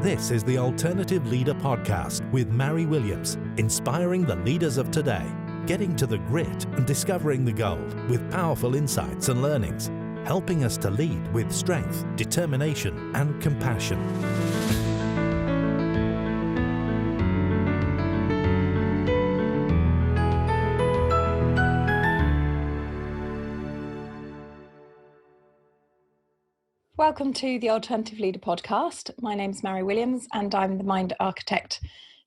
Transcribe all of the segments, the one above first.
This is the Alternative Leader Podcast with Mary Williams, inspiring the leaders of today, getting to the grit and discovering the gold with powerful insights and learnings, helping us to lead with strength, determination, and compassion. Welcome to the Alternative Leader Podcast. My name's Mary Williams and I'm the Mind Architect.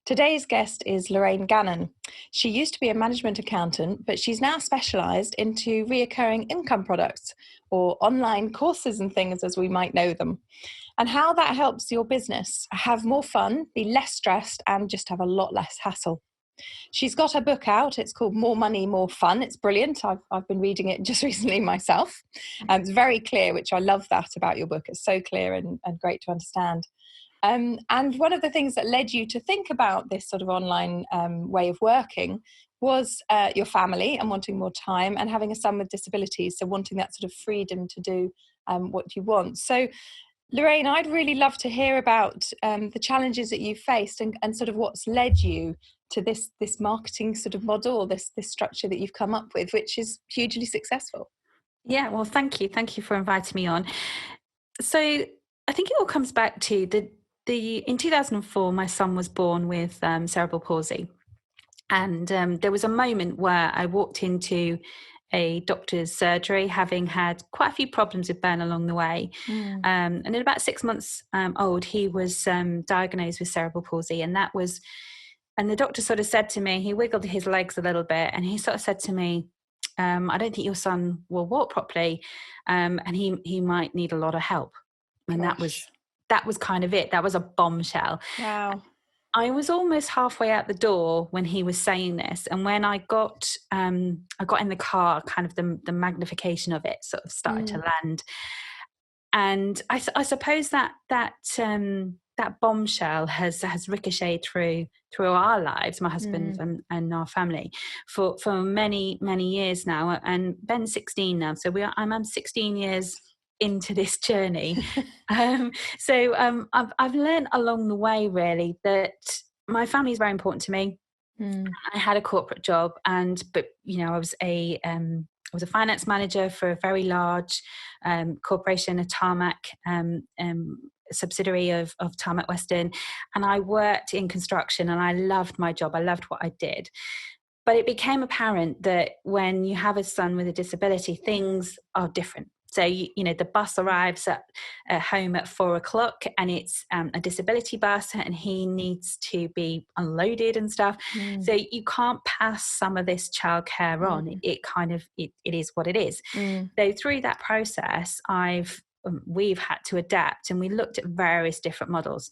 Today's guest is Lorraine Gannon. She used to be a management accountant, but she's now specialised into reoccurring income products or online courses and things as we might know them, and how that helps your business have more fun, be less stressed and just have a lot less hassle. She's got her book out. It's called More Money, More Fun. It's brilliant. I've been reading it just recently myself. It's very clear, which I love that about your book. It's so clear and great to understand. And one of the things that led you to think about this sort of online way of working was your family and wanting more time and having a son with disabilities. So wanting that sort of freedom to do what you want. So Lorraine, I'd really love to hear about the challenges that you've faced and sort of what's led you to this marketing sort of model, or this structure that you've come up with, which is hugely successful. Yeah, well, thank you. Thank you for inviting me on. So I think it all comes back to in 2004, my son was born with cerebral palsy. And there was a moment where I walked into a doctor's surgery, having had quite a few problems with Ben along the way. And at about 6 months old, he was diagnosed with cerebral palsy. And the doctor sort of said to me, he wiggled his legs a little bit, and he sort of said to me, I don't think your son will walk properly, and he might need a lot of help. And that was kind of it. That was a bombshell. Wow. I was almost halfway out the door when he was saying this, and when I got in the car, kind of the magnification of it sort of started to land. And I suppose that bombshell has ricocheted through our lives, my husband and our family, for many years now. And Ben's 16 now, so I'm 16 years into this journey. So I've learned along the way really that my family is very important to me. I had a corporate job, but I was a finance manager for a very large corporation, a Tarmac subsidiary of Tarmac Western, and I worked in construction, and I loved my job. I loved what I did. But it became apparent that when you have a son with a disability, things are different. So, the bus arrives at home at 4:00 and it's a disability bus, and he needs to be unloaded and stuff. So you can't pass some of this childcare on. It is what it is. So through that process, we've had to adapt, and we looked at various different models.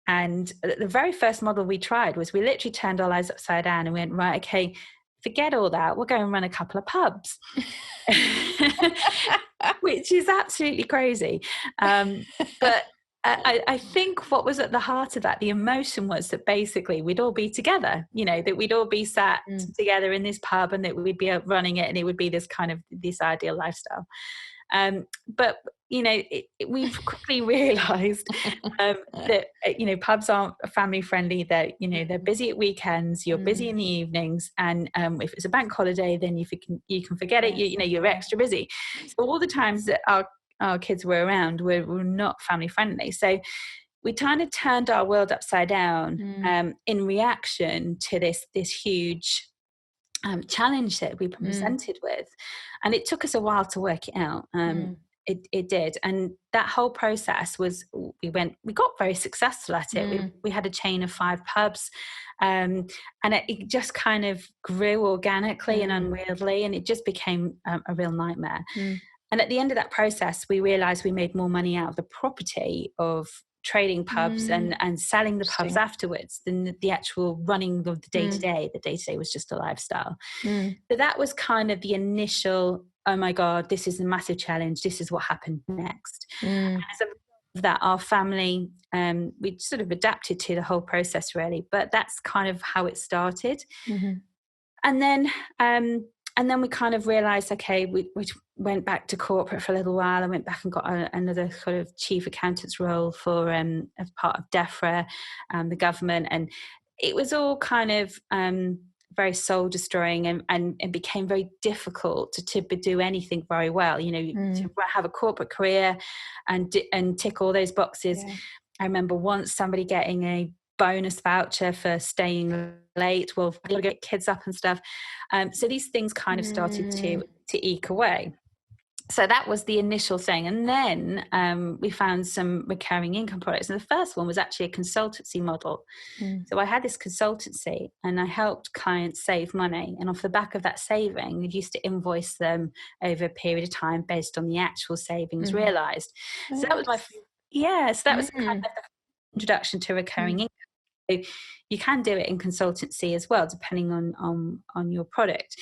And the very first model we tried was we literally turned our lives upside down and went, right, okay, forget all that. We'll go and run a couple of pubs, which is absolutely crazy. But I think what was at the heart of that, the emotion was that basically we'd all be together, that we'd all be sat together in this pub, and that we'd be running it, and it would be this ideal lifestyle. But we've quickly realised that pubs aren't family friendly. That they're busy at weekends. You're busy in the evenings, and if it's a bank holiday, then you can forget it. You're extra busy. So all the times that our kids were around were not family friendly. So we kind of turned our world upside down in reaction to this huge challenge that we presented with, and it took us a while to work it out. It did, and that whole process we got very successful at it. We had a chain of 5 pubs, and it just kind of grew organically and unwieldily, and it just became a real nightmare. And at the end of that process, we realized we made more money out of the property of trading pubs and selling the pubs afterwards than the actual running of the day-to-day. The day-to-day was just a lifestyle. So that was kind of the initial, oh my God, this is a massive challenge. This is what happened next. And as a result of that, our family, we sort of adapted to the whole process really, but that's kind of how it started. And then then we kind of realised, okay, we went back to corporate for a little while. I went back and got another sort of chief accountant's role for as part of DEFRA, the government, and it was all kind of very soul destroying, and it became very difficult to do anything very well. You know, to have a corporate career and tick all those boxes. Yeah. I remember once somebody getting a bonus voucher for staying late. Well, I gotta get kids up and stuff. So these things kind of started to eke away. So that was the initial thing. And then we found some recurring income products. And the first one was actually a consultancy model. So I had this consultancy and I helped clients save money. And off the back of that saving, we used to invoice them over a period of time based on the actual savings realised. So that was my, so that was kind of the introduction to recurring income. So you can do it in consultancy as well, depending on your product.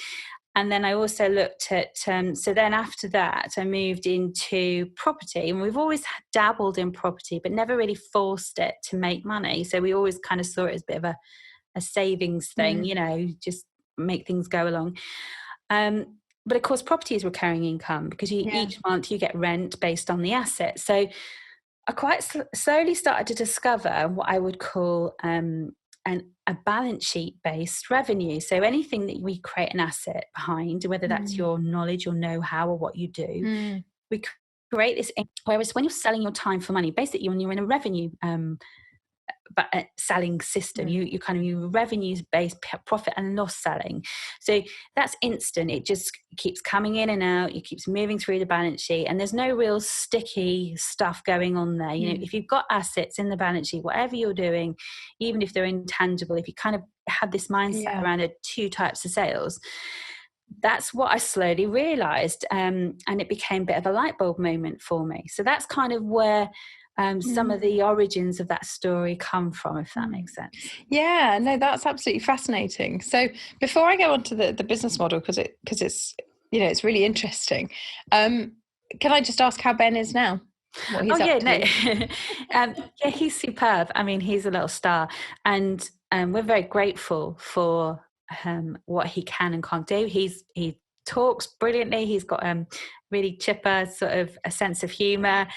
And then I also looked at, so then after that, I moved into property. And we've always dabbled in property, but never really forced it to make money. So we always kind of saw it as a bit of a savings thing, you know, just make things go along. But of course, property is recurring income because each month you get rent based on the asset. So I quite slowly started to discover what I would call a balance sheet based revenue. So anything that we create an asset behind, whether that's your knowledge, your know-how, or what you do, we create this. Whereas when you're selling your time for money, basically when you're in a revenue selling system, you kind of use revenues based profit and loss selling. So that's instant. It just keeps coming in and out. It keeps moving through the balance sheet, and there's no real sticky stuff going on there. You know, if you've got assets in the balance sheet, whatever you're doing, even if they're intangible, if you kind of have this mindset around the two types of sales, that's what I slowly realized, and it became a bit of a light bulb moment for me. So that's kind of where some of the origins of that story come from, if that makes sense. Yeah, no, that's absolutely fascinating. So before I go on to the business model, because it's, you know, it's really interesting, can I just ask how Ben is now? What he's up to? Yeah, he's superb. I mean, he's a little star, and we're very grateful for what he can and can't do. He talks brilliantly. He's got really chipper, sort of a sense of humour,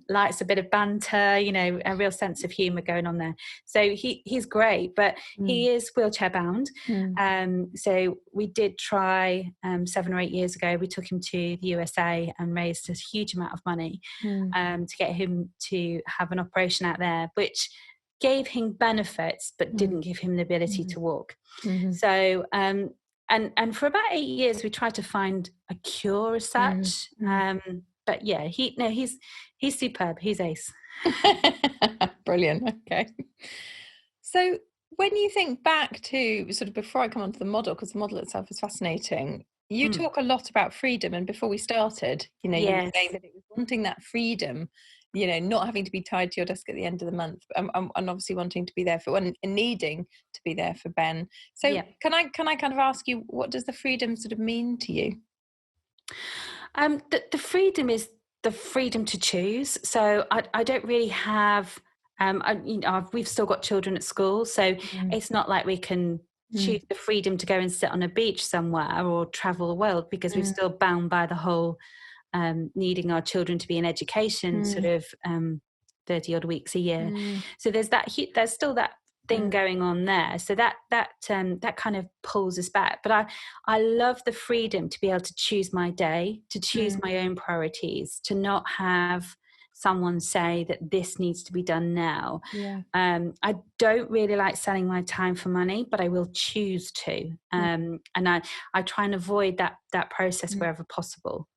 likes a bit of banter, you know, a real sense of humour going on there. So he's great, but he is wheelchair bound. So we did try 7 or 8 years ago, we took him to the USA and raised a huge amount of money to get him to have an operation out there, which gave him benefits but didn't give him the ability to walk. So and for about 8 years we tried to find a cure as such. But yeah, he's superb. He's ace. Brilliant. Okay. So when you think back to sort of before I come on to the model, because the model itself is fascinating, you talk a lot about freedom. And before we started, you know, you were saying that it was wanting that freedom, you know, not having to be tied to your desk at the end of the month, and obviously wanting to be there for and needing to be there for Ben. So can I kind of ask you, what does the freedom sort of mean to you? The freedom is the freedom to choose. So I don't really have, you know, we've still got children at school, so it's not like we can choose the freedom to go and sit on a beach somewhere or travel the world, because we're still bound by the whole needing our children to be in education sort of 30 odd weeks a year. So there's still that thing going on there. So that kind of pulls us back. But I love the freedom to be able to choose my day, to choose my own priorities, to not have someone say that this needs to be done now. I don't really like selling my time for money, but I will choose to. And I try and avoid that process wherever possible.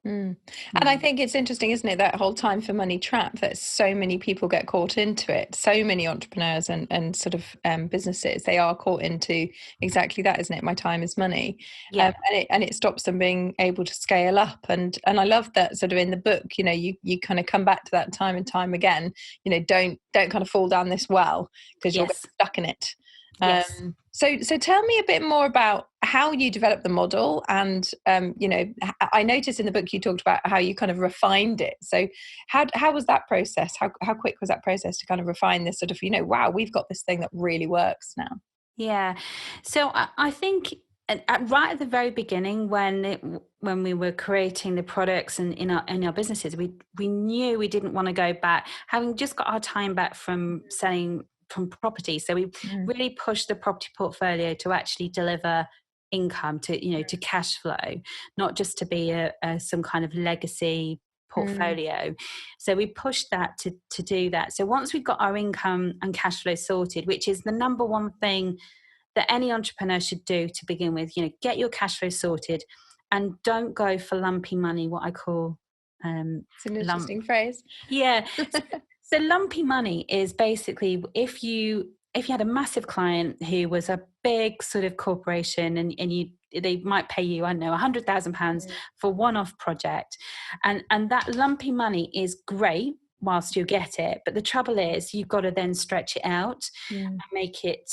And I think it's interesting, isn't it, that whole time for money trap, that so many people get caught into it. So many entrepreneurs and sort of businesses, they are caught into exactly that, isn't it? My time is money. And it stops them being able to scale up. And I love that sort of in the book, you know, you kind of come back to that time and time again, you know, don't kind of fall down this well, because you'll get stuck in it. So tell me a bit more about how you developed the model, and you know, I noticed in the book you talked about how you kind of refined it. So how was that process? How quick was that process to kind of refine this sort of, you know, wow, we've got this thing that really works now? Yeah. So I think right at the very beginning, when we were creating the products and in our businesses, we knew we didn't want to go back, having just got our time back from selling from property. So we really pushed the property portfolio to actually deliver income, to cash flow, not just to be a some kind of legacy portfolio. So we pushed that to do that. So once we've got our income and cash flow sorted, which is the number one thing that any entrepreneur should do to begin with, get your cash flow sorted, and don't go for lumpy money, what I call it's an interesting phrase. Yeah. So lumpy money is basically if you had a massive client who was a big sort of corporation, and they might pay you, I don't know, £100,000 for one-off project, and that lumpy money is great whilst you get it, but the trouble is you've got to then stretch it out and make it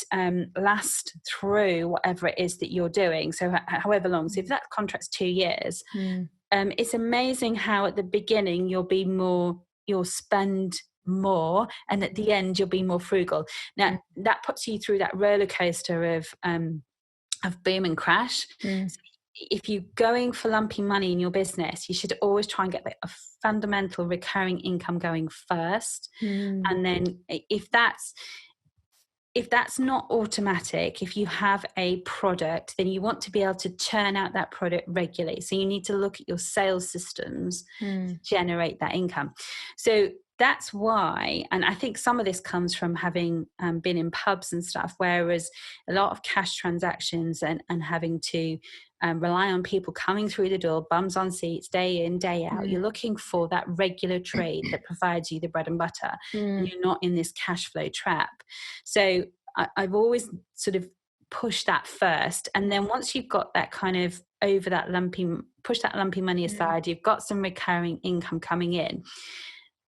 last through whatever it is that you're doing. So however long, so if that contract's 2 years, it's amazing how at the beginning you'll spend more, and at the end you'll be more frugal. Now that puts you through that roller coaster of boom and crash. So if you're going for lumpy money in your business, you should always try and get a fundamental recurring income going first. And then if that's not automatic, if you have a product, then you want to be able to churn out that product regularly. So you need to look at your sales systems to generate that income. So that's why, and I think some of this comes from having been in pubs and stuff, whereas a lot of cash transactions and having to rely on people coming through the door, bums on seats, day in, day out. You're looking for that regular trade that provides you the bread and butter. You're not in this cash flow trap. So I've always sort of pushed that first. And then once you've got that kind of over that push that lumpy money aside, you've got some recurring income coming in.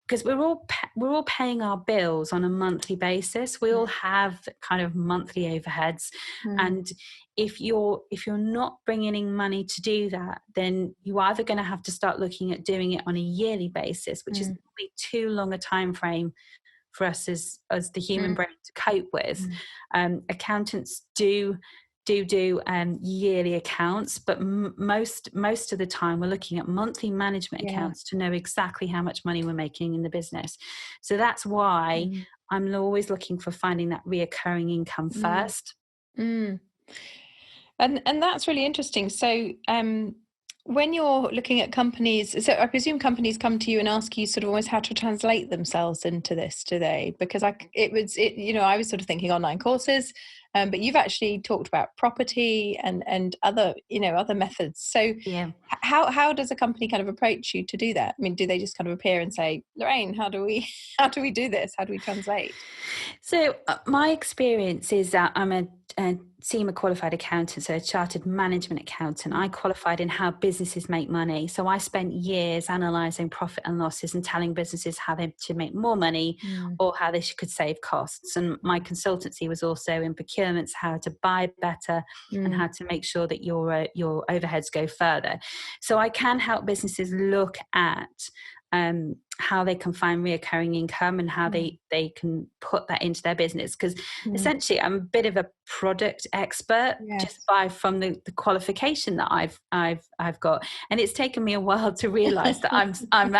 Because we're all paying our bills on a monthly basis. We all have kind of monthly overheads, and if you're not bringing in money to do that, then you're either going to have to start looking at doing it on a yearly basis, which is probably too long a time frame for us as the human brain to cope with. Accountants do yearly accounts, but most of the time we're looking at monthly management accounts to know exactly how much money we're making in the business. So that's why I'm always looking for finding that reoccurring income first. And that's really interesting. So when you're looking at companies, so I presume companies come to you and ask you sort of almost how to translate themselves into this, do they? Because I was sort of thinking online courses, but you've actually talked about property and other methods. So how does a company kind of approach you to do that? I mean, do they just kind of appear and say, Lorraine, how do we do this? How do we translate? So my experience is that I'm a CIMA qualified accountant, so a chartered management accountant. I qualified in how businesses make money. So I spent years analysing profit and losses and telling businesses how they should make more money or how they could save costs. And my consultancy was also in procurements, how to buy better and how to make sure that your overheads go further. So I can help businesses look at how they can find reoccurring income and how they can put that into their business, because essentially I'm a bit of a product expert just from the qualification that I've got, and it's taken me a while to realize that I am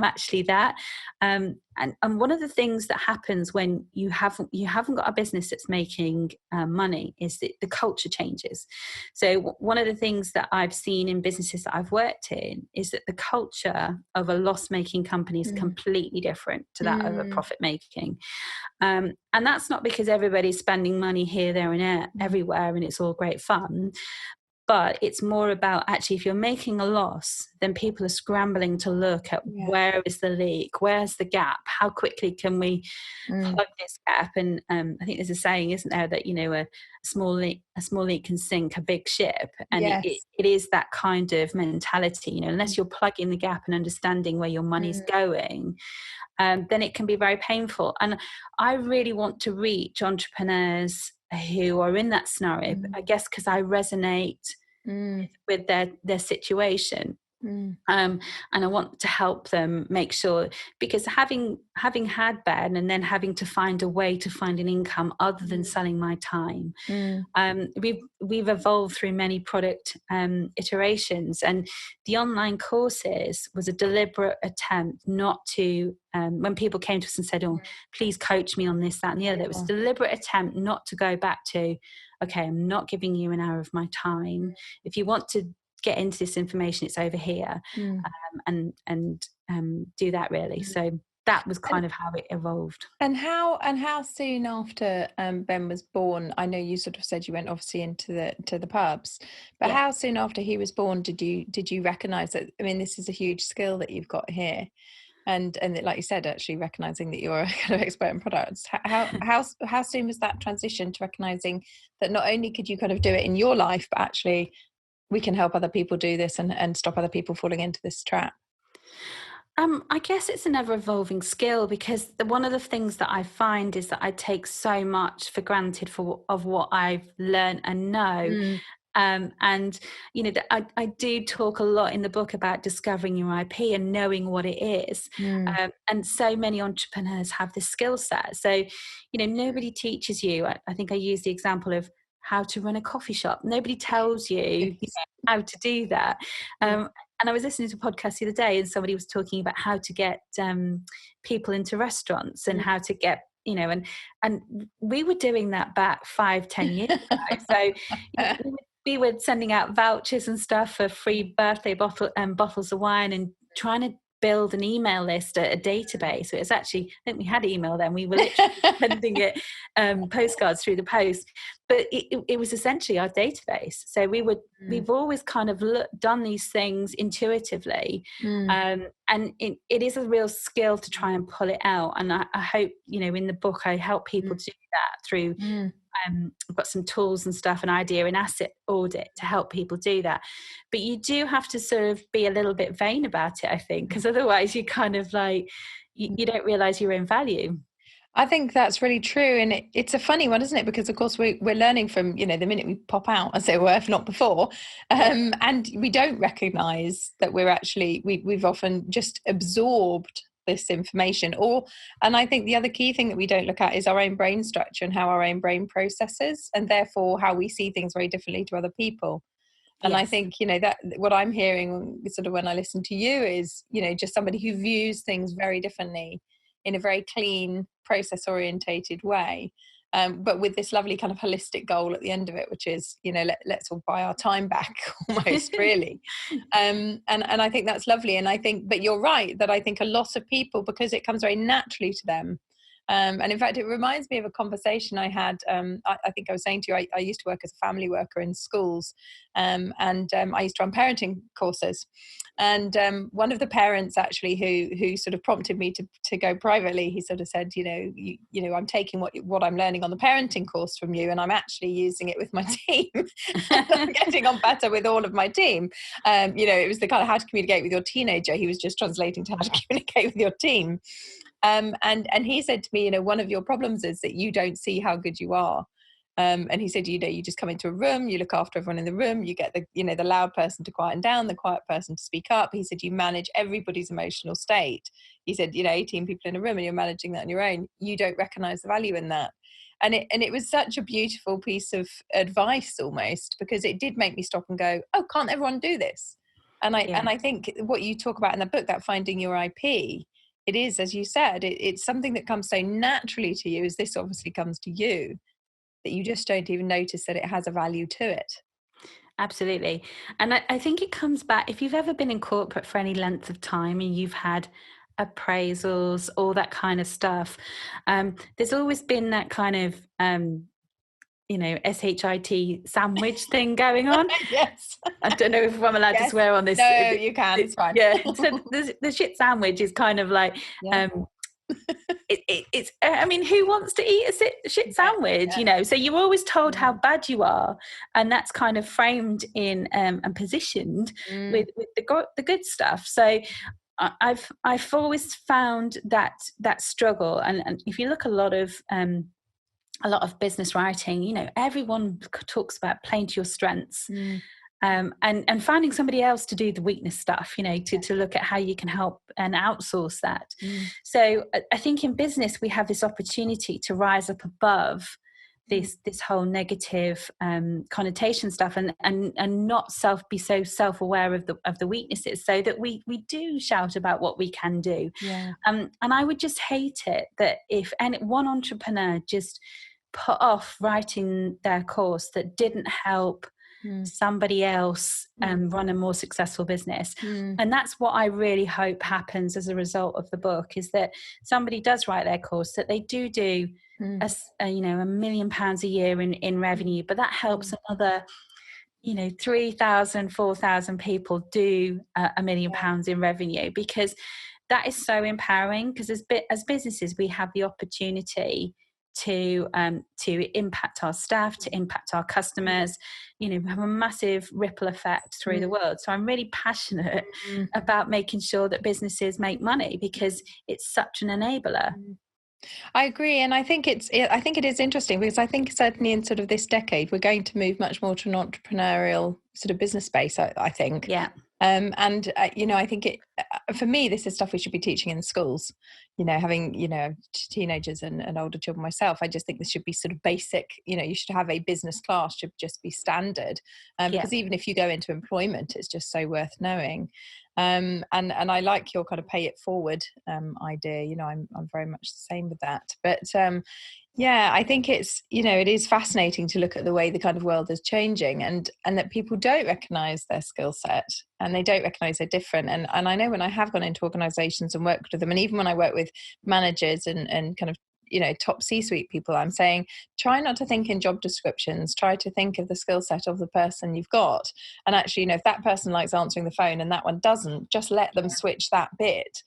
actually that. And one of the things that happens when you haven't got a business that's making money is that the culture changes. So one of the things that I've seen in businesses that I've worked in is that the culture of a loss-making company is completely different to that of a profit-making. And that's not because everybody's spending money here, there and everywhere and it's all great fun. But it's more about actually, if you're making a loss, then people are scrambling to look at where is the leak, where's the gap, how quickly can we plug this gap? And I think there's a saying, isn't there, that a small leak can sink a big ship, and it is that kind of mentality. Unless you're plugging the gap and understanding where your money's going, then it can be very painful. And I really want to reach entrepreneurs who are in that scenario, I guess because I resonate with their situation. And I want to help them make sure, because having had Ben and then having to find a way to find an income other than selling my time, we've evolved through many product iterations, and the online courses was a deliberate attempt not to, when people came to us and said, oh, please coach me on this, that and the other, it was a deliberate attempt not to go back to, okay, I'm not giving you an hour of my time. If you want to get into this information, it's over here, and do that really. So that was kind of how it evolved. And how soon after Ben was born? I know you sort of said you went obviously into the pubs, but how soon after he was born did you recognise that? I mean, this is a huge skill that you've got here, and like you said, actually recognising that you're a kind of expert in products. How soon was that transition to recognising that not only could you kind of do it in your life, but actually we can help other people do this and stop other people falling into this trap? I guess it's an ever-evolving skill, because one of the things that I find is that I take so much for granted of what I've learned and know. And you know, I do talk a lot in the book about discovering your IP and knowing what it is. And so many entrepreneurs have this skill set. So, you know, nobody teaches you. I think I use the example of how to run a coffee shop. Nobody tells you how to do that. And I was listening to a podcast the other day, and somebody was talking about how to get people into restaurants and how to get, you know, and we were doing that back 5-10 years ago. So you know, we were sending out vouchers and stuff for free birthday bottles of wine, and trying to build an email list, a database. So it's actually, I think we had email then, we were literally sending it postcards through the post, but it was essentially our database. So we've always kind of done these things intuitively, and it is a real skill to try and pull it out. And I hope, you know, in the book I help people do that through I've got some tools and stuff, an idea and asset audit to help people do that. But you do have to sort of be a little bit vain about it, I think, because otherwise you kind of like, you don't realise your own value. I think that's really true. And it's a funny one, isn't it? Because of course we're learning from, you know, the minute we pop out, as it were, if not before. And we don't recognise that we're actually, we've often just absorbed this information. And I think the other key thing that we don't look at is our own brain structure and how our own brain processes, and therefore how we see things very differently to other people. And I think, you know, that what I'm hearing sort of when I listen to you is, you know, just somebody who views things very differently in a very clean, process orientated way. But with this lovely kind of holistic goal at the end of it, which is, you know, let's all buy our time back almost, really. And I think that's lovely. And I think, but you're right, that I think a lot of people, because it comes very naturally to them. And in fact, it reminds me of a conversation I had. I think I was saying to you, I used to work as a family worker in schools, and I used to run parenting courses. And one of the parents actually who sort of prompted me to go privately, he sort of said, you know, I'm taking what I'm learning on the parenting course from you, and I'm actually using it with my team. I'm getting on better with all of my team. You know, it was the kind of how to communicate with your teenager. He was just translating to how to communicate with your team. And he said to me, you know, one of your problems is that you don't see how good you are. And he said, you know, you just come into a room, you look after everyone in the room, you get the loud person to quieten down, the quiet person to speak up. He said, you manage everybody's emotional state. He said, you know, 18 people in a room and you're managing that on your own. You don't recognize the value in that. And it was such a beautiful piece of advice almost, because it did make me stop and go, oh, can't everyone do this? And I think what you talk about in the book, that finding your IP, it is, as you said, it's something that comes so naturally to you, as this obviously comes to you, that you just don't even notice that it has a value to it. Absolutely. And I think it comes back, if you've ever been in corporate for any length of time and you've had appraisals, all that kind of stuff, there's always been that kind of you know, SHIT sandwich thing going on. Yes. I don't know if I'm allowed to swear on this. No, you can. It's fine. Yeah. So the shit sandwich is kind of like, it's, I mean, who wants to eat a shit sandwich? Yeah. You know, so you're always told how bad you are, and that's kind of framed in and positioned with the good stuff. So I've always found that struggle, and if you look a lot of business writing, you know, everyone talks about playing to your strengths. and finding somebody else to do the weakness stuff, to look at how you can help and outsource that. So I think in business we have this opportunity to rise up above this whole negative connotation stuff, and not be so self-aware of the weaknesses, so that we do shout about what we can do. And I would just hate it that if one entrepreneur just put off writing their course that didn't help somebody else run a more successful business. And that's what I really hope happens as a result of the book, is that somebody does write their course, that they do £1 million a year in revenue, but that helps another 3,000, 4,000 people do £1 million in revenue, because that is so empowering. Because as businesses, we have the opportunity to impact our staff, to impact our customers. We have a massive ripple effect through the world. So I'm really passionate about making sure that businesses make money, because it's such an enabler. I agree, and I think it is interesting, because I think certainly in sort of this decade we're going to move much more to an entrepreneurial sort of business space. I think, I think for me, this is stuff we should be teaching in schools. Having teenagers and older children myself, I just think this should be sort of basic. You should have a business class, should just be standard, because even if you go into employment, it's just so worth knowing. And I like your kind of pay it forward idea. I'm very much the same with that. But I think it is fascinating to look at the way the kind of world is changing, and that people don't recognize their skill set, and they don't recognize they're different. And I know when I have gone into organizations and worked with them, and even when I work with managers and kind of top C-suite people, I'm saying, try not to think in job descriptions, try to think of the skill set of the person you've got. And actually, if that person likes answering the phone and that one doesn't, just let them switch that bit.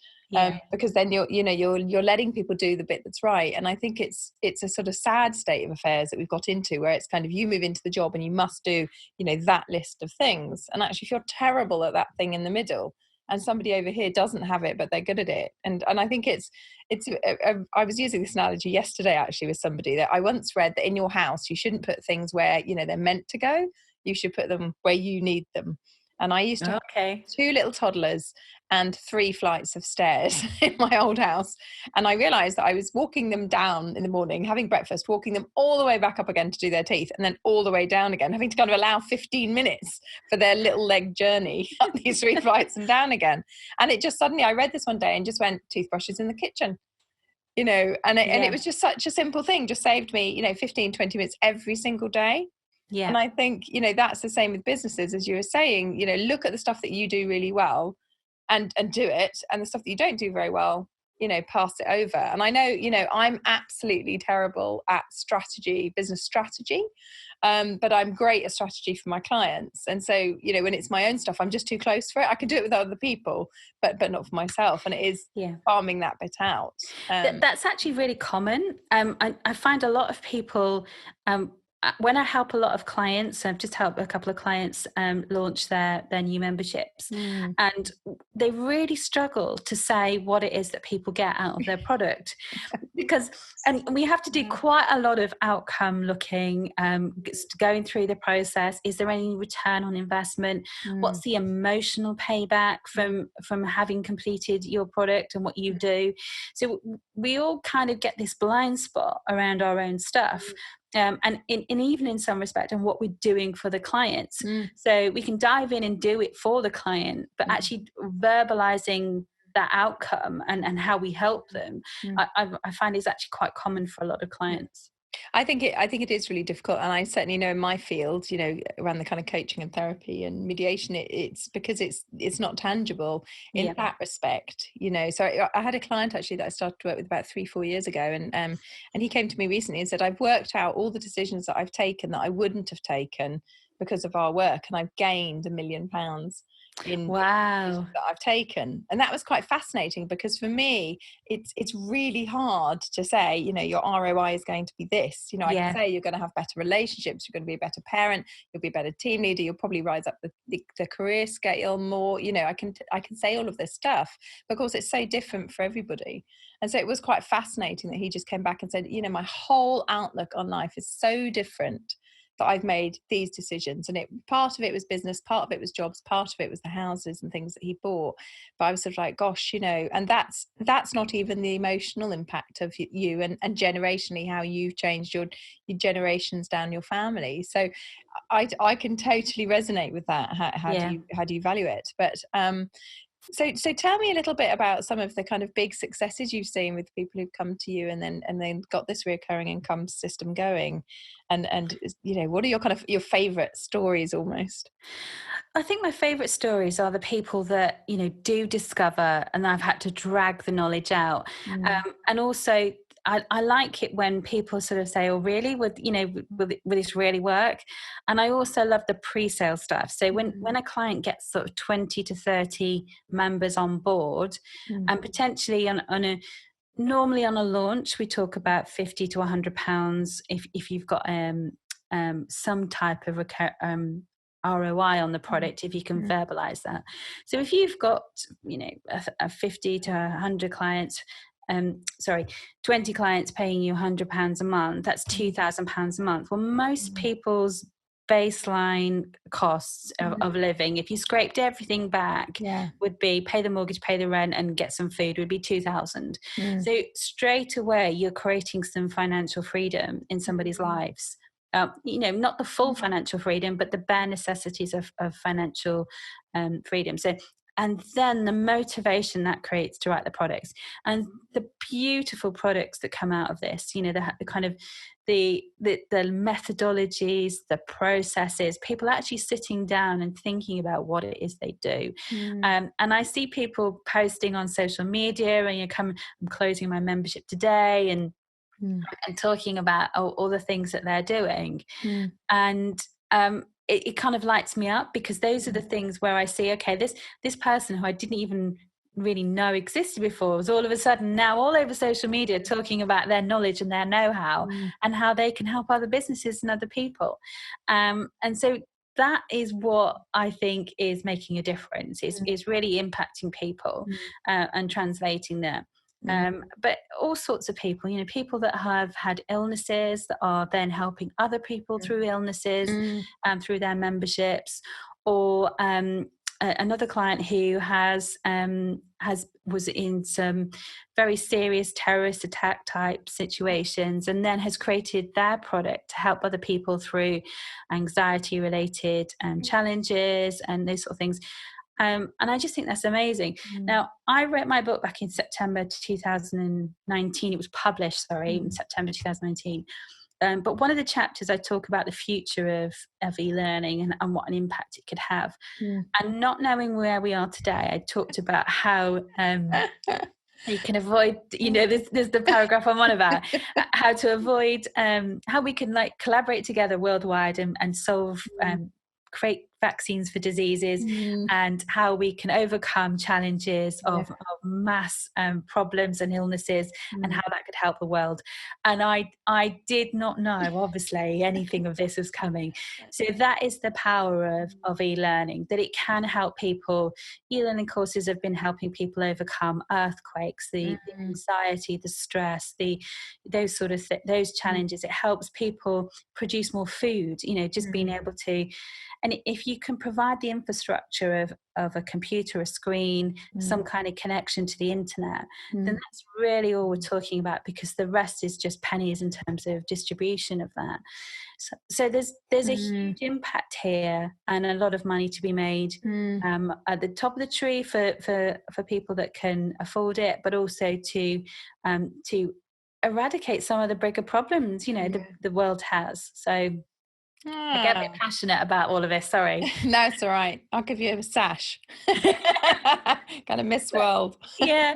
Because then you're letting people do the bit that's right. And I think it's a sort of sad state of affairs that we've got into, where it's kind of, you move into the job and you must do that list of things, and actually if you're terrible at that thing in the middle, and somebody over here doesn't have it but they're good at it. And I think I was using this analogy yesterday actually with somebody, that I once read that in your house you shouldn't put things where they're meant to go, you should put them where you need them. And I used to have 2 little toddlers and 3 flights of stairs in my old house. And I realized that I was walking them down in the morning, having breakfast, walking them all the way back up again to do their teeth, and then all the way down again, having to kind of allow 15 minutes for their little leg journey up these 3 flights and down again. And it just suddenly, I read this one day and just went, toothbrushes in the kitchen. And it was just such a simple thing, just saved me, 15, 20 minutes every single day. Yeah. And I think, that's the same with businesses, as you were saying, look at the stuff that you do really well and do it. And the stuff that you don't do very well, pass it over. And I know, I'm absolutely terrible at business strategy. But I'm great at strategy for my clients. And so, when it's my own stuff, I'm just too close for it. I can do it with other people, but not for myself. And it is farming that bit out. That's actually really common. I find a lot of people, when I help a lot of clients, I've just helped a couple of clients launch their new memberships, and they really struggle to say what it is that people get out of their product, and we have to do quite a lot of outcome looking, going through the process. Is there any return on investment? What's the emotional payback from having completed your product and what you do? So we all kind of get this blind spot around our own stuff. And even in some respect, and what we're doing for the clients. So we can dive in and do it for the client, but actually verbalizing that outcome and how we help them, I find is actually quite common for a lot of clients. I think it is really difficult, and I certainly know in my field, around the kind of coaching and therapy and mediation, it's because it's not tangible in that respect, So I had a client actually that I started to work with about 3-4 years ago, and he came to me recently and said, I've worked out all the decisions that I've taken that I wouldn't have taken because of our work, and I've gained £1 million in that I've taken. And that was quite fascinating, because for me it's really hard to say, your ROI is going to be this. I can say you're going to have better relationships, you're going to be a better parent, you'll be a better team leader, you'll probably rise up the career scale more. I can say all of this stuff, but of course it's so different for everybody. And so it was quite fascinating that he just came back and said, my whole outlook on life is so different that I've made these decisions. And part of it was business, part of it was jobs, part of it was the houses and things that he bought. But I was sort of like, gosh, and that's not even the emotional impact of you and generationally how you've changed your generations down your family. So I can totally resonate with that. How do you value it? But so tell me a little bit about some of the kind of big successes you've seen with people who've come to you and then got this recurring income system going, and what are your favorite stories almost? I think my favorite stories are the people that do discover, and I've had to drag the knowledge out, and also I like it when people sort of say, "Oh, really? Will this really work?" And I also love the pre-sale stuff. So when a client gets sort of 20 to 30 members on board, and potentially normally on a launch, we talk about £50 to £100 if you've got some type of ROI on the product, if you can verbalize that. So if you've got a 50 to 100 clients, 20 clients paying you £100 a month, that's £2,000 a month. Well, most people's baseline costs of living, if you scraped everything back, would be pay the mortgage, pay the rent, and get some food, would be 2,000. So straight away you're creating some financial freedom in somebody's lives. Not the full financial freedom, but the bare necessities of financial freedom. So, and then the motivation that creates to write the products and the beautiful products that come out of this, the kind of the methodologies, the processes, people actually sitting down and thinking about what it is they do. And I see people posting on social media and I'm closing my membership today and talking about all the things that they're doing. And it kind of lights me up, because those are the things where I see, okay, this person who I didn't even really know existed before was all of a sudden now all over social media talking about their knowledge and their know-how and how they can help other businesses and other people. And so that is what I think is making a difference, is really impacting people and translating them. But all sorts of people, people that have had illnesses that are then helping other people through illnesses through their memberships, or another client who was in some very serious terrorist attack type situations and then has created their product to help other people through anxiety related challenges and those sort of things. And I just think that's amazing. Now, I wrote my book back in September 2019. It was published, in September 2019. But one of the chapters I talk about the future of e-learning and what an impact it could have. And not knowing where we are today, I talked about how you can avoid, there's the paragraph I'm on about, how to avoid, how we can collaborate together worldwide and solve, create vaccines for diseases, and how we can overcome challenges of mass problems and illnesses, and how that could help the world. And I did not know, obviously, anything of this was coming. So that is the power of e-learning, that it can help people. E-learning courses have been helping people overcome earthquakes, the anxiety, the stress, those sort of those challenges. It helps people produce more food, just being able to. And if you can provide the infrastructure of a computer, a screen, some kind of connection to the internet, then that's really all we're talking about, because the rest is just pennies in terms of distribution of that. So there's a huge impact here and a lot of money to be made at the top of the tree for people that can afford it, but also to eradicate some of the bigger problems, the world has. So I get a bit passionate about all of this, sorry. No, it's all right. I'll give you a sash. Kind of Miss World. Yeah,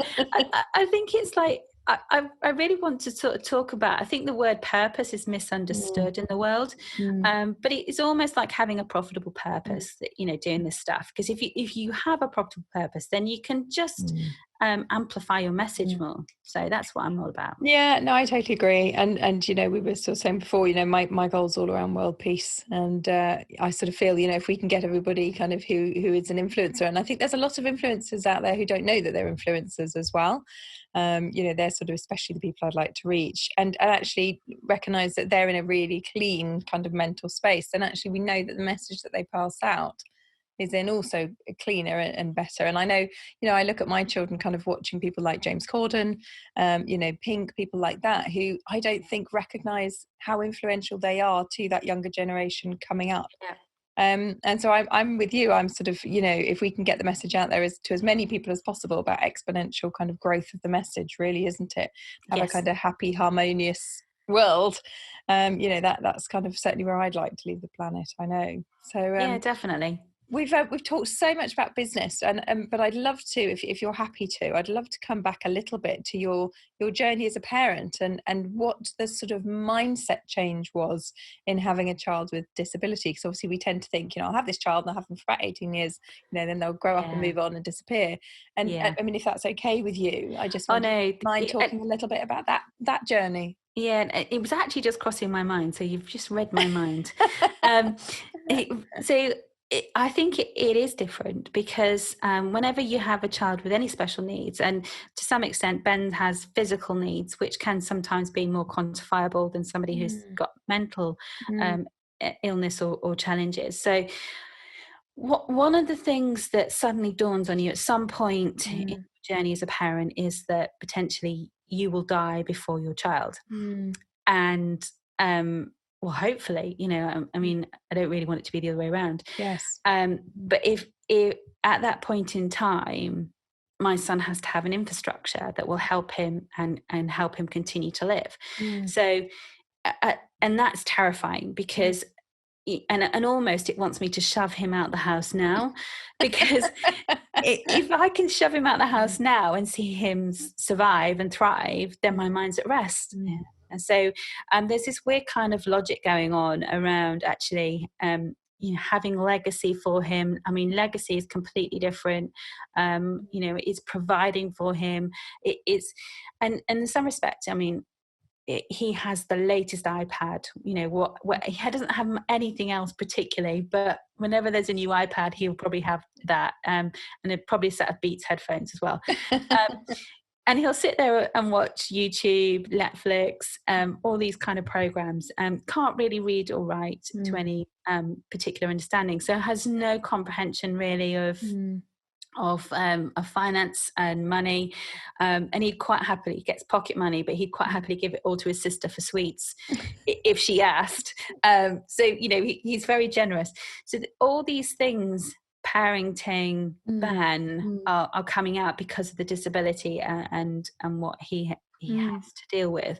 I think it's I really want to sort of talk about, I think the word purpose is misunderstood in the world, but it's almost like having a profitable purpose, doing this stuff. Because if you have a profitable purpose, then you can just amplify your message more. So that's what I'm all about. Yeah, no, I totally agree. And we were sort of saying before, my goal's all around world peace. And I sort of feel, if we can get everybody kind of who is an influencer, and I think there's a lot of influencers out there who don't know that they're influencers as well. they're sort of especially the people I'd like to reach, and actually recognize that they're in a really clean kind of mental space. And actually we know that the message that they pass out is then also cleaner and better. And I know, I look at my children kind of watching people like James Corden, Pink, people like that, who I don't think recognize how influential they are to that younger generation coming up. Yeah. And so I'm with you. I'm sort of, if we can get the message out there to as many people as possible about exponential kind of growth of the message, really, isn't it? Have a kind of happy, harmonious world. That's kind of certainly where I'd like to leave the planet, I know. So yeah, definitely. We've talked so much about business, but I'd love to, if you're happy to, I'd love to come back a little bit to your journey as a parent and what the sort of mindset change was in having a child with disability. Because obviously we tend to think, I'll have this child and I'll have them for about 18 years, then they'll grow up and move on and disappear. And I mean, if that's okay with you, I just mind talking a little bit about that journey. Yeah, it was actually just crossing my mind, so you've just read my mind. I think it is different because whenever you have a child with any special needs, and to some extent Ben has physical needs, which can sometimes be more quantifiable than somebody who's got mental illness or challenges. So one of the things that suddenly dawns on you at some point in your journey as a parent is that potentially you will die before your child. And well, hopefully, I mean, I don't really want it to be the other way around. Yes. But if at that point in time, my son has to have an infrastructure that will help him and help him continue to live. So, and that's terrifying because, and almost it wants me to shove him out the house now, because if I can shove him out the house now and see him survive and thrive, then my mind's at rest. And so there's this weird kind of logic going on around actually, having legacy for him. I mean, legacy is completely different. It's providing for him. It is, and in some respects, I mean, he has the latest iPad. What he doesn't have anything else particularly, but whenever there's a new iPad, he'll probably have that, and probably a set of Beats headphones as well. And he'll sit there and watch YouTube, Netflix, all these kind of programs. Can't really read or write to any particular understanding, so has no comprehension really of finance and money. And he'd quite happily gets pocket money, but he'd quite happily give it all to his sister for sweets if she asked. So he's very generous. So all these things, parenting ban, are coming out because of the disability and what he has to deal with,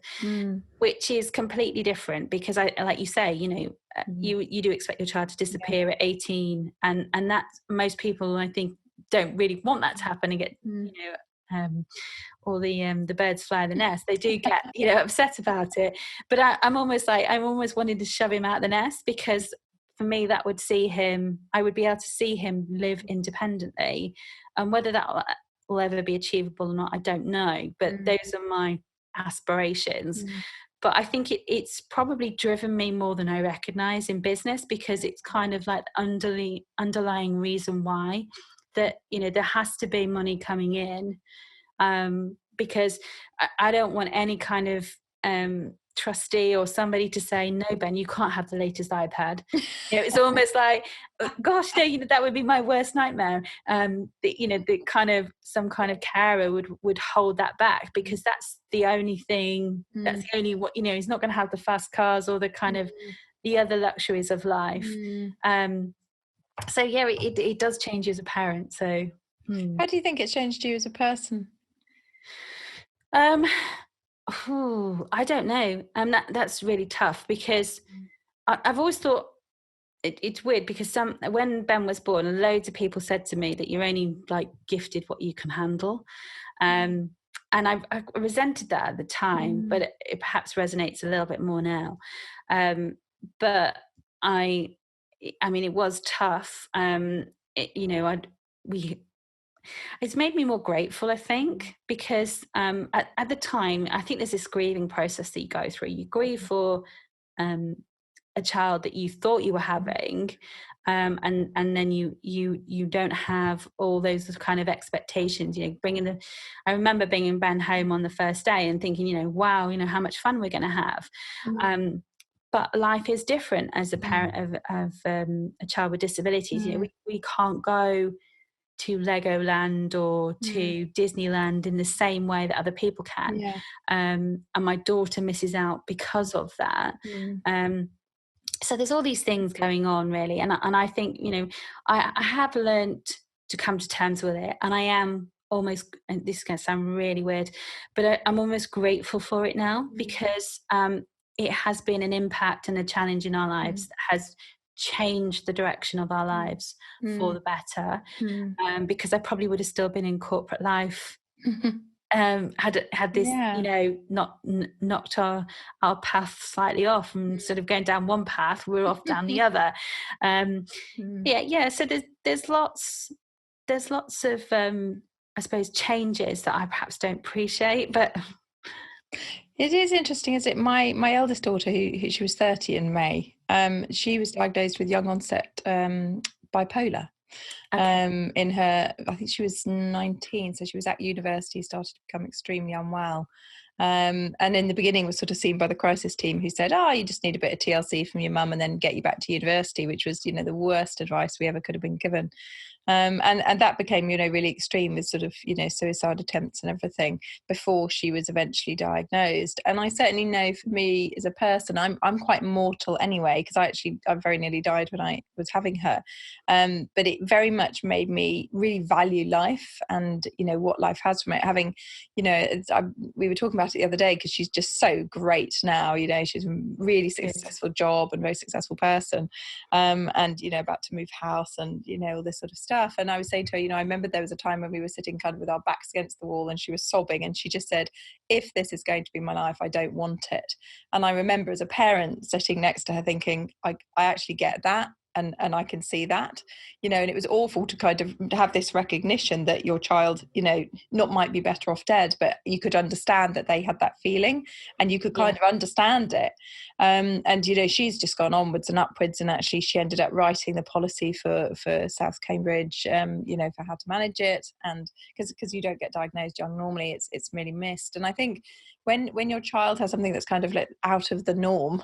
which is completely different. Because I, like you say, you do expect your child to disappear at 18, and that most people, I think, don't really want that to happen and get all the birds fly in the nest. They do get upset about it, but I'm almost wanting to shove him out the nest, because for me that would see him, I would be able to see him live independently, and whether that will ever be achievable or not, I don't know, but those are my aspirations. But I think it's probably driven me more than I recognize in business, because it's kind of like underlying reason why that there has to be money coming in, because I don't want any kind of trustee or somebody to say, no, Ben, you can't have the latest iPad. It's almost like, gosh, no, that would be my worst nightmare. The kind of some kind of carer would hold that back, because that's the only thing. That's the only what he's not going to have the fast cars or the kind of the other luxuries of life. So yeah, it does change you as a parent. So how do you think it's changed you as a person? I don't know. That's really tough, because I've always thought it's weird, because when Ben was born, loads of people said to me that you're only like gifted what you can handle, and I resented that at the time, but it perhaps resonates a little bit more now. But I mean, it was tough. It's made me more grateful, I think, because at the time, I think there's this grieving process that you go through. You grieve for a a child that you thought you were having, and then you don't have all those kind of expectations, you know, I remember bringing Ben home on the first day and thinking, you know, wow, you know, how much fun we're going to have. But life is different as a parent of a child with disabilities. You know, we can't go to Legoland or to Disneyland in the same way that other people can. And my daughter misses out because of that. So there's all these things going on, really. And I think, you know, I have learned to come to terms with it. And I am almost, and this is going to sound really weird, but I'm almost grateful for it now, because it has been an impact and a challenge in our lives that has changed the direction of our lives for the better. Because I probably would have still been in corporate life had this, you know, not knocked our path slightly off, and sort of going down one path, we're off down the other. So there's lots of I suppose changes that I perhaps don't appreciate, but it is interesting, is it? My eldest daughter, who she was 30 in May, she was diagnosed with young onset bipolar. In her, I think she was 19, so she was at university, started to become extremely unwell, and in the beginning was sort of seen by the crisis team, who said, you just need a bit of TLC from your mum and then get you back to university, which was, you know, the worst advice we ever could have been given. And that became, you know, really extreme, with sort of, you know, suicide attempts and everything before she was eventually diagnosed. And I certainly know, for me as a person, I'm quite mortal anyway, because I very nearly died when I was having her. But it very much made me really value life, and, you know, what life has from it. Having, you know, we were talking about it the other day, because she's just so great now. You know, she's a really successful job and very successful person, and, you know, about to move house and, you know, all this sort of stuff. And I was saying to her, you know, I remember there was a time when we were sitting kind of with our backs against the wall, and she was sobbing, and she just said, if this is going to be my life, I don't want it. And I remember as a parent sitting next to her thinking, I actually get that. And I can see that, you know, and it was awful to kind of have this recognition that your child, you know, not might be better off dead, but you could understand that they had that feeling, and you could kind of understand it. And, you know, she's just gone onwards and upwards, and actually she ended up writing the policy for South Cambridge, you know, for how to manage it. And because you don't get diagnosed young normally, it's really missed. And I think when your child has something that's kind of like out of the norm,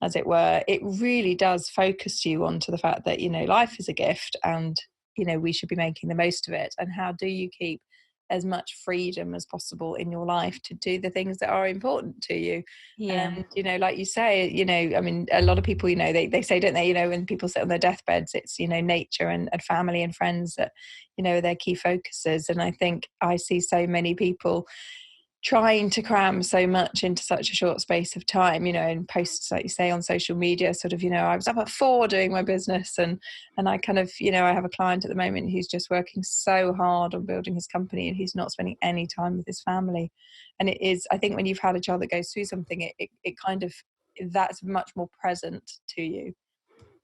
as it were, it really does focus you onto the fact that, you know, life is a gift, and, you know, we should be making the most of it. And how do you keep as much freedom as possible in your life to do the things that are important to you? And, you know, like you say, you know, I mean, a lot of people, you know, they say, don't they, you know, when people sit on their deathbeds, it's, you know, nature and family and friends that, you know, are their key focuses. And I think I see so many people trying to cram so much into such a short space of time, you know, and posts, like you say, on social media, sort of, you know, I was up at 4 doing my business, and I kind of, you know, I have a client at the moment who's just working so hard on building his company, and he's not spending any time with his family. And it is, I think, when you've had a child that goes through something, it kind of, that's much more present to you.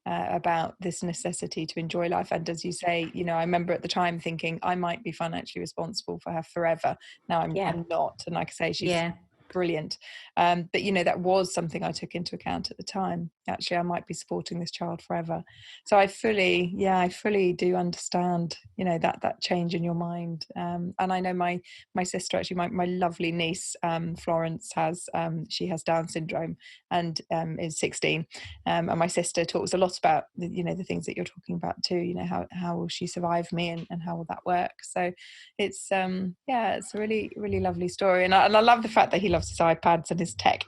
About this necessity to enjoy life. And as you say, you know, I remember at the time thinking I might be financially responsible for her forever. Now I'm not, and like I say, she's brilliant. But, you know, that was something I took into account at the time. Actually, I might be supporting this child forever. So I fully do understand, you know, that change in your mind. And I know my sister, actually, my lovely niece, Florence, she has Down syndrome, and is 16. And my sister talks a lot about, you know, the things that you're talking about too, you know, how will she survive me, and how will that work? So it's it's a really, really lovely story. And I love the fact that he loves his iPads and his tech.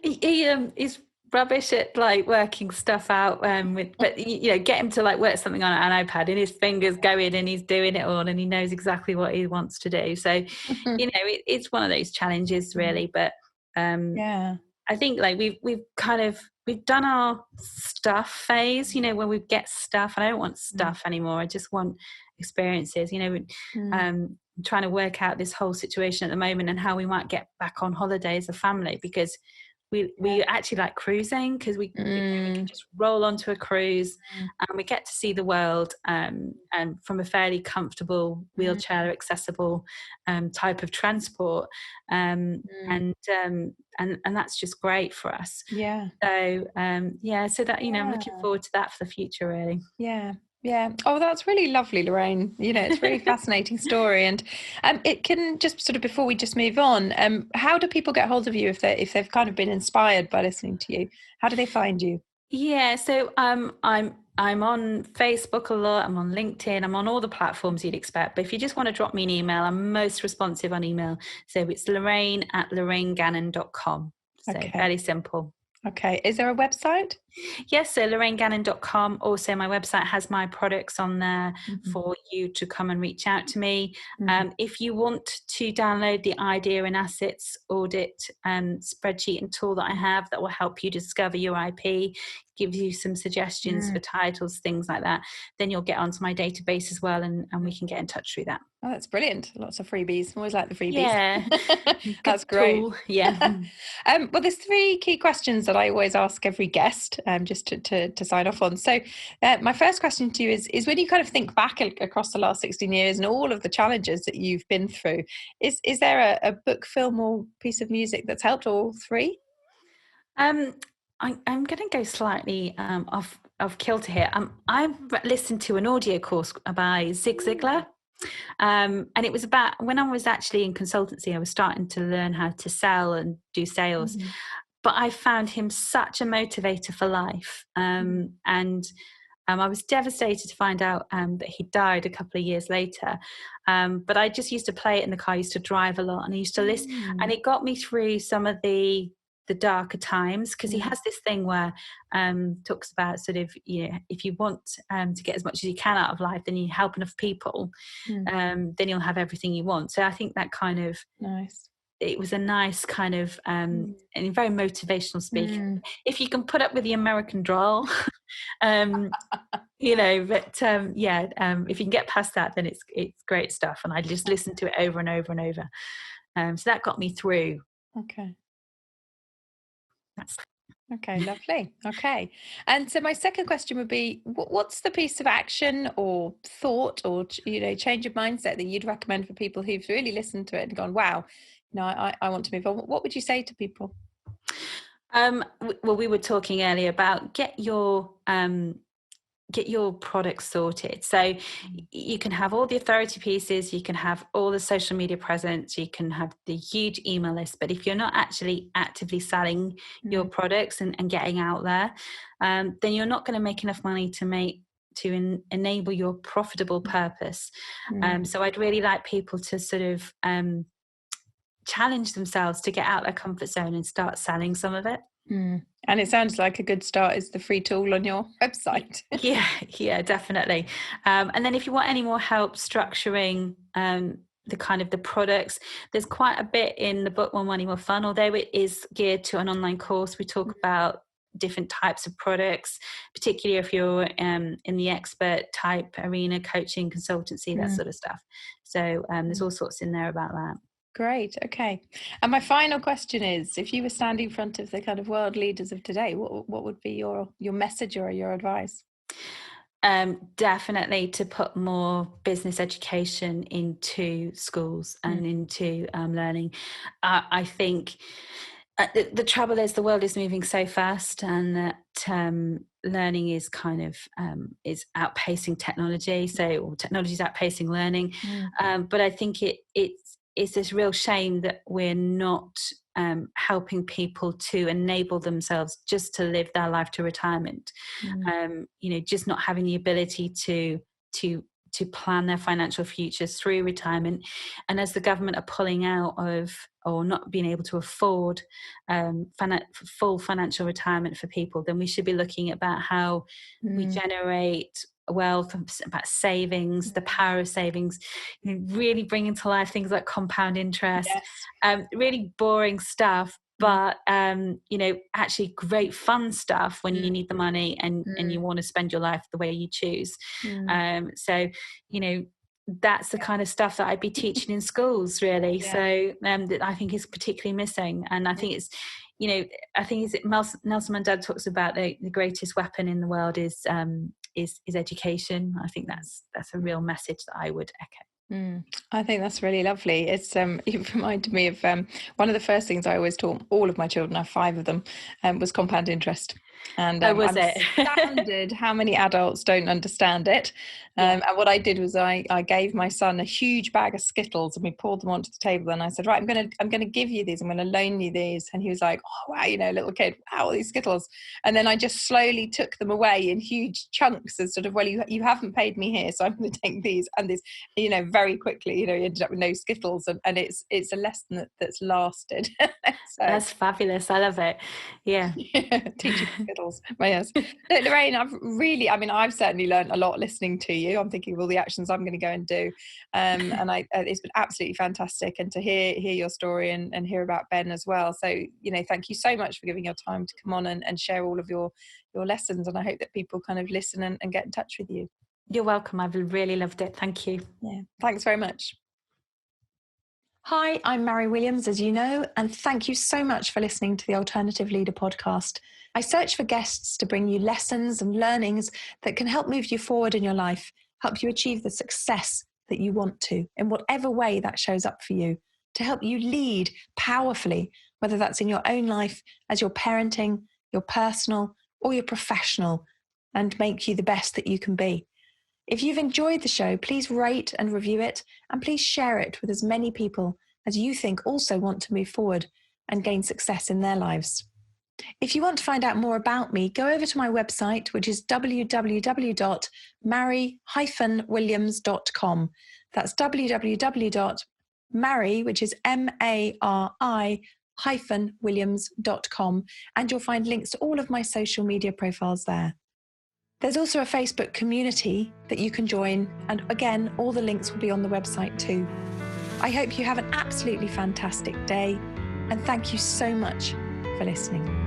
He's rubbish at like working stuff out but you know, get him to like work something on an iPad, and his fingers go in and he's doing it all, and he knows exactly what he wants to do. So you know, it's one of those challenges, really. But I think like we've done our stuff phase, you know, when we get stuff, and I don't want stuff anymore. I just want experiences, you know. Trying to work out this whole situation at the moment, and how we might get back on holiday as a family, because we actually like cruising, because we can just roll onto a cruise and we get to see the world, and from a fairly comfortable, wheelchair accessible type of transport, and that's just great for us. So so that, I'm looking forward to that for the future, really. Yeah. Oh, that's really lovely, Lorraine. It's a really fascinating story. And it can just sort of, before we just move on, how do people get hold of you if they've kind of been inspired by listening to you? How do they find you? Yeah, so I'm on Facebook a lot. I'm on LinkedIn. I'm on all the platforms you'd expect. But if you just want to drop me an email, I'm most responsive on email. So it's Lorraine@LorraineGannon.com. So fairly simple. Okay. Is there a website? Yes, so LorraineGannon.com. Also, my website has my products on there for you to come and reach out to me. If you want to download the idea and assets audit spreadsheet and tool that I have that will help you discover your IP, give you some suggestions for titles, things like that, then you'll get onto my database as well, and we can get in touch through that. Oh, that's brilliant. Lots of freebies. Always like the freebies. Yeah. That's great. Tool. Yeah. Well, there's 3 key questions that I always ask every guest, just to sign off on. So my first question to you is when you kind of think back across the last 16 years and all of the challenges that you've been through, is there a book, film or piece of music that's helped, all 3? I'm going to go slightly off kilter here. I listened to an audio course by Zig Ziglar. And it was about when I was actually in consultancy, I was starting to learn how to sell and do sales. But I found him such a motivator for life. And I was devastated to find out that he died a couple of years later. But I just used to play it in the car. I used to drive a lot, and I used to listen. And it got me through some of the darker times, because he has this thing where talks about sort of, if you want to get as much as you can out of life, then you help enough people, then you'll have everything you want. So I think that kind of it was a nice kind of and very motivational speak. If you can put up with the American drawl, but if you can get past that, then it's great stuff. And I just listened to it over and over and over. So that got me through. Okay, lovely. Okay. And so my second question would be, what's the piece of action or thought or, change of mindset that you'd recommend for people who've really listened to it and gone, wow, I want to move on? What would you say to people? Well, we were talking earlier about get your products sorted. So you can have all the authority pieces, you can have all the social media presence, you can have the huge email list, but if you're not actually actively selling your products and getting out there, then you're not going to make enough money to enable your profitable purpose. So I'd really like people to sort of challenge themselves to get out their comfort zone and start selling some of it. And it sounds like a good start is the free tool on your website. yeah, definitely. And then if you want any more help structuring the kind of the products, there's quite a bit in the book More Money, More Fun, although it is geared to an online course. We talk about different types of products, particularly if you're in the expert type arena, coaching, consultancy, that sort of stuff. So there's all sorts in there about that. Great. Okay. And my final question is, if you were standing in front of the kind of world leaders of today, what would be your message or your advice? Definitely to put more business education into schools and into learning. I think the trouble is the world is moving so fast, and that learning is kind of is outpacing technology. So technology is outpacing learning. But I think it's this real shame that we're not helping people to enable themselves just to live their life to retirement. Just not having the ability to plan their financial futures through retirement. And as the government are pulling out of or not being able to afford full financial retirement for people, then we should be looking about how we generate wealth, about savings, the power of savings, really bringing to life things like compound interest, really boring stuff, but actually great fun stuff when you need the money and you want to spend your life the way you choose. So that's the kind of stuff that I'd be teaching in schools, really. Yeah. So that I think is particularly missing. And I think it's, I think Nelson Mandela talks about the greatest weapon in the world is education. I think that's a real message that I would echo. I think that's really lovely. It's it reminded me of one of the first things I always taught all of my children, I have 5 of them, was compound interest. And I'm astounded how many adults don't understand it. And what I did was I gave my son a huge bag of Skittles, and we poured them onto the table, and I said, right, I'm gonna give you these, I'm gonna loan you these. And he was like, oh wow, little kid, wow, all these Skittles. And then I just slowly took them away in huge chunks as sort of, well, you haven't paid me here, so I'm gonna take these and this, very quickly, you ended up with no Skittles, and it's a lesson that's lasted. So, that's fabulous. I love it. Yeah. Teaching Skittles. Yes. Lorraine, I've certainly learned a lot listening to you. I'm thinking of all the actions I'm going to go and do. And it's been absolutely fantastic. And to hear your story and hear about Ben as well. So, thank you so much for giving your time to come on and share all of your lessons. And I hope that people kind of listen and get in touch with you. You're welcome. I've really loved it. Thank you. Yeah. Thanks very much. Hi, I'm Mary Williams, as you know, and thank you so much for listening to the Alternative Leader podcast. I search for guests to bring you lessons and learnings that can help move you forward in your life, help you achieve the success that you want to, in whatever way that shows up for you, to help you lead powerfully, whether that's in your own life, as your parenting, your personal, or your professional, and make you the best that you can be. If you've enjoyed the show, please rate and review it, and please share it with as many people as you think also want to move forward and gain success in their lives. If you want to find out more about me, go over to my website, which is www.mary-williams.com. That's www.mary, which is MARI-Williams.com, and you'll find links to all of my social media profiles there. There's also a Facebook community that you can join, and again, all the links will be on the website too. I hope you have an absolutely fantastic day, and thank you so much for listening.